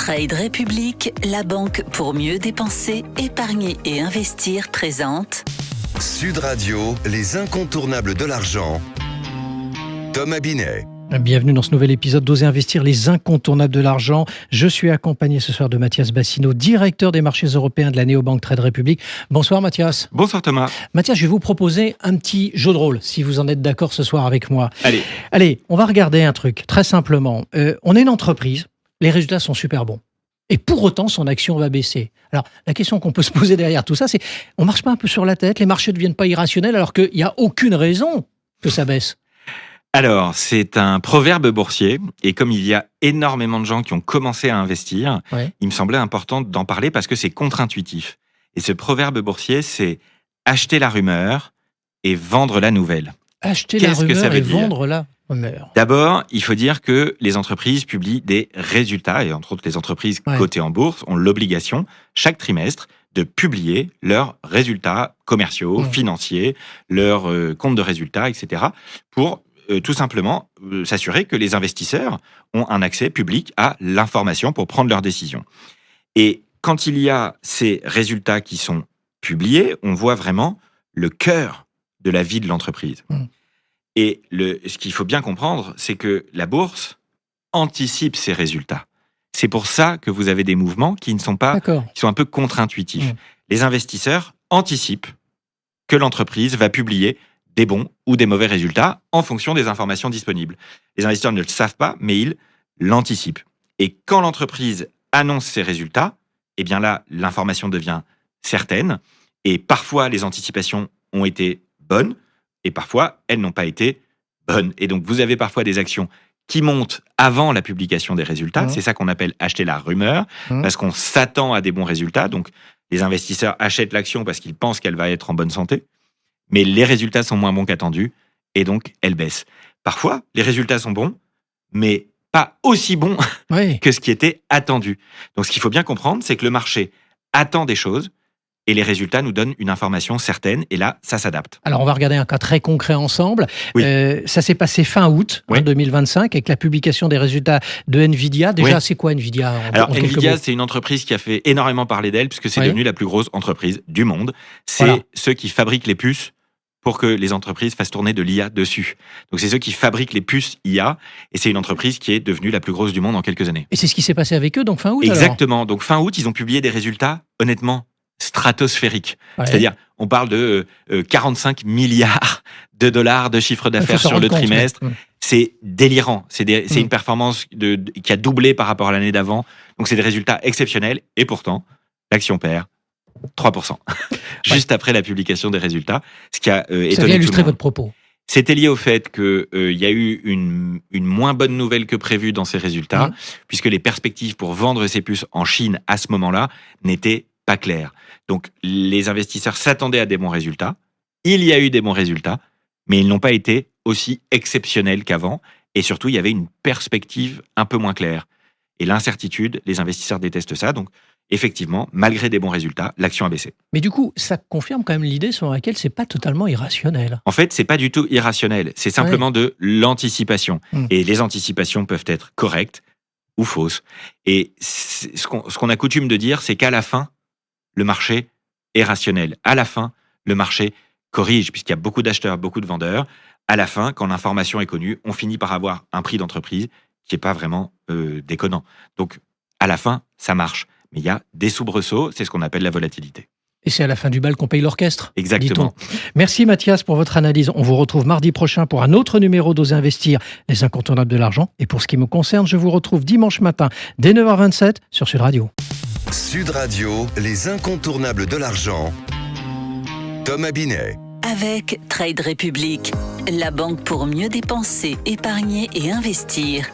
Trade République, la banque pour mieux dépenser, épargner et investir présente Sud Radio, les incontournables de l'argent. Thomas Binet. Bienvenue dans ce nouvel épisode d'Oser investir, les incontournables de l'argent. Je suis accompagné ce soir de Mathias Bassino, directeur des marchés européens de la néobanque Trade République. Bonsoir Mathias. Bonsoir Thomas. Mathias, je vais vous proposer un petit jeu de rôle, si vous en êtes d'accord ce soir avec moi. Allez, on va regarder un truc, très simplement. On est une entreprise, les résultats sont super bons. Et pour autant, son action va baisser. Alors, la question qu'on peut se poser derrière tout ça, c'est on marche pas un peu sur la tête, les marchés ne deviennent pas irrationnels alors qu'il n'y a aucune raison que ça baisse. Alors, c'est un proverbe boursier, et comme il y a énormément de gens qui ont commencé à investir, il me semblait important d'en parler parce que c'est contre-intuitif. Et ce proverbe boursier, c'est acheter la rumeur et vendre la nouvelle. Acheter la rumeur et vendre la rumeur. D'abord, il faut dire que les entreprises publient des résultats, et entre autres les entreprises cotées en bourse ont l'obligation, chaque trimestre, de publier leurs résultats commerciaux, financiers, leurs comptes de résultats, etc., pour tout simplement s'assurer que les investisseurs ont un accès public à l'information pour prendre leurs décisions. Et quand il y a ces résultats qui sont publiés, on voit vraiment le cœur de la vie de l'entreprise. Et ce qu'il faut bien comprendre, c'est que la bourse anticipe ces résultats. C'est pour ça que vous avez des mouvements qui ne sont pas, qui sont un peu contre-intuitifs. Les investisseurs anticipent que l'entreprise va publier des bons ou des mauvais résultats en fonction des informations disponibles. Les investisseurs ne le savent pas, mais ils l'anticipent. Et quand l'entreprise annonce ses résultats, eh bien là, l'information devient certaine. Et parfois, les anticipations ont été bonnes et parfois, elles n'ont pas été bonnes. Et donc, vous avez parfois des actions qui montent avant la publication des résultats. C'est ça qu'on appelle acheter la rumeur, parce qu'on s'attend à des bons résultats. Donc, les investisseurs achètent l'action parce qu'ils pensent qu'elle va être en bonne santé. Mais les résultats sont moins bons qu'attendus, et donc elle baisse. Parfois, les résultats sont bons, mais pas aussi bons que ce qui était attendu. Donc ce qu'il faut bien comprendre, c'est que le marché attend des choses, et les résultats nous donnent une information certaine, et là, ça s'adapte. Alors on va regarder un cas très concret ensemble. Ça s'est passé fin août 2025, avec la publication des résultats de Nvidia. Déjà, c'est quoi Nvidia Alors Nvidia, c'est une entreprise qui a fait énormément parler d'elle, puisque c'est devenu la plus grosse entreprise du monde. C'est ceux qui fabriquent les puces pour que les entreprises fassent tourner de l'IA dessus. Donc c'est ceux qui fabriquent les puces IA, et c'est une entreprise qui est devenue la plus grosse du monde en quelques années. Et c'est ce qui s'est passé avec eux, donc fin août. Exactement. Donc fin août, ils ont publié des résultats, honnêtement, stratosphériques. C'est-à-dire, on parle de 45 milliards de dollars de chiffre d'affaires sur le trimestre. C'est délirant. C'est une performance qui a doublé par rapport à l'année d'avant. Donc c'est des résultats exceptionnels, et pourtant, l'action perd 3%. Juste après la publication des résultats, ce qui a étonné tout le monde. Ça vient illustrer votre propos. C'était lié au fait qu'il y a eu une moins bonne nouvelle que prévue dans ces résultats, puisque les perspectives pour vendre ces puces en Chine à ce moment-là n'étaient pas claires. Donc les investisseurs s'attendaient à des bons résultats. Il y a eu des bons résultats, mais ils n'ont pas été aussi exceptionnels qu'avant. Et surtout, il y avait une perspective un peu moins claire. Et l'incertitude, les investisseurs détestent ça. Donc, effectivement, malgré des bons résultats, l'action a baissé. Mais du coup, ça confirme quand même l'idée selon laquelle c'est pas totalement irrationnel. En fait, c'est pas du tout irrationnel. C'est simplement de l'anticipation. Et les anticipations peuvent être correctes ou fausses. Et ce qu'on a coutume de dire, c'est qu'à la fin, le marché est rationnel. À la fin, le marché corrige, puisqu'il y a beaucoup d'acheteurs, beaucoup de vendeurs. À la fin, quand l'information est connue, on finit par avoir un prix d'entreprise qui n'est pas vraiment déconnant. Donc, à la fin, ça marche. Mais il y a des soubresauts, c'est ce qu'on appelle la volatilité. Et c'est à la fin du bal qu'on paye l'orchestre. Exactement. Dit-on. Merci Mathias pour votre analyse. On vous retrouve mardi prochain pour un autre numéro d'Oser investir, les incontournables de l'argent. Et pour ce qui me concerne, je vous retrouve dimanche matin dès 9h27 sur Sud Radio. Sud Radio, les incontournables de l'argent. Thomas Binet. Avec Trade République, la banque pour mieux dépenser, épargner et investir.